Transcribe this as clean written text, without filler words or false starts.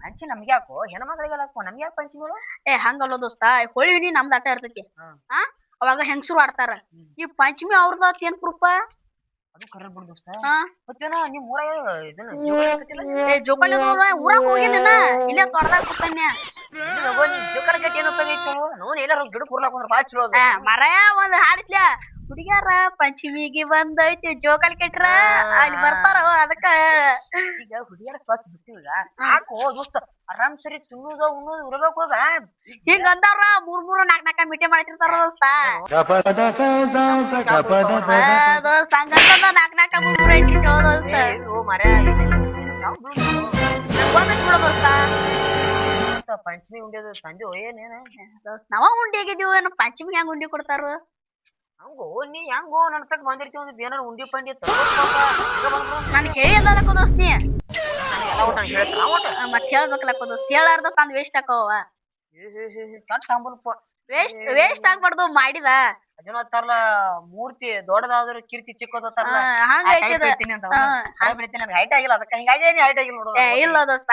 ಪಂಚಿ ನಮ್ಗೆ ಯಾಕೋ ಹೆಣ್ಮಕ್ಳಿಗೆಲ್ಲ ಹಾಕೋ ನಮ್ಗೆ ಯಾಕೆ ಪಂಚಿಗಳು? ಹಂಗಲ್ಲ ದೋಸ್ತ ಹೋಳಿ ಹುಣ್ಣಿ ನಮ್ದು ಆಟ ಇರ್ತೈತಿ. ಆ ಅವಾಗ ಹೆಂಗಸರು ಆಡ್ತಾರ. ಈ ಪಂಚಮಿ ಅವ್ರದ ಏನ್ ಪ್ರೂಫ? ಅದು ಕರೆ ಬಿಡು ದೋಸ್ತ. ಹಾ ಮತ್ತೇನ ನಿಮ್ ಊರಾಗ ಇದನ್ನ ಜೋಕಾಲಿ ಕಟ್ಟಿಲ್ಲ? ಜೋಕಾಲಿ ಊರಾಗ ಹೋಗಿಲ್ಲ ಇಲ್ಲೇ ತೊಡದಾಗ ಕೂತನ್ಯ. ಜೋಕಾಲಿ ಕಟ್ಟಿ ಏನೋ ತಂಗೈತು ನೋಡ್ ಎಲ್ಲಾರು ಗಿಡ ಕೂರ್ಲಾಕ ಬಾಳ ಚಲೋ ಅದ. ಮರಯ ಒಂದ್ ಹಾಡಿತ್ಲ ಹುಡುಗ್ಯಾರ ಪಂಚಮಿಗೆ ಬಂದೈತಿ ಜೋಕಾಲಿ ಕಟ್ರ ಅಲ್ಲಿ ಬರ್ತಾರ ಅದಕ್ಕ. ಈಗ ಹುಡುಗಿಯರ ಶ್ವಾಸ ಬಿಟ್ಟಿವೀಗ ಸಾಕು ದೋಸ್ತ ಆರಾಮ್ ಸರಿ ತಿನ್ನುದ ಉಣ್ಣುದು ಇರ್ಬೇಕು ಹೋಗ. ಹಿಂಗ ಅಂದಾರ ಮೂರ್ ನಾಕ್ ಮೀಟೆ ಮಾಡ್ತಿರ್ತಾರ ದೋಸ್ತ. ಹಂಗಂದ ನಾಕ್ ಮೂರ್ ಐತಿ ದೋಸ್ತ. ಪಂಚಮಿ ಉಂಡಿಯೋದು ಸಂಜೆ ಏನೇನ ನಾವ ಉಂಡಿ ಆಗಿದ್ದೀವಿ ಏನು ಪಂಚಮಿಗೆ ಹೆಂಗ್ ಉಂಡಿ ಕೊಡ್ತಾರ? ಹಂಗೋ ನೀ ಹೆಂಗೋ ನನ್ ತಕ್ಕ ಬಂದಿರ್ತೀವಿ ಒಂದು ಏನಾರ ಉಂಡಿ ಪಂಡಿ ನನ್ ಹೇಳಿ ಅಲ್ಲಕ್ಕ ದೋಸ್ತ ನೀ ಮತ್ ಹೇಳ್ಬೇಕಲ್ಲಕ್ಕ ದೋಸ್ತ ಹೇಳಾರ್ದ ತಂದ್ ವೇಸ್ಟ್ ಹಾಕವ. ವೇಸ್ಟ್ ಆಗ್ಬಾರ್ದು ಮಾಡಿದ. ಅದೇನೋ ತರ್ಲ ಮೂರ್ತಿ ದೊಡ್ಡದಾದ್ರು ಕೀರ್ತಿ ಚಿಕ್ಕದ ಹಂಗ ಹೈಟ್ ಆಗಿಲ್ಲ ಅದಕ್ಕೆ ಹಿಂಗಾಗಿ ಹೈಟ್ ಆಗಿಲ್ಲ ನೋಡ. ಇಲ್ಲ ದೋಸ್ತ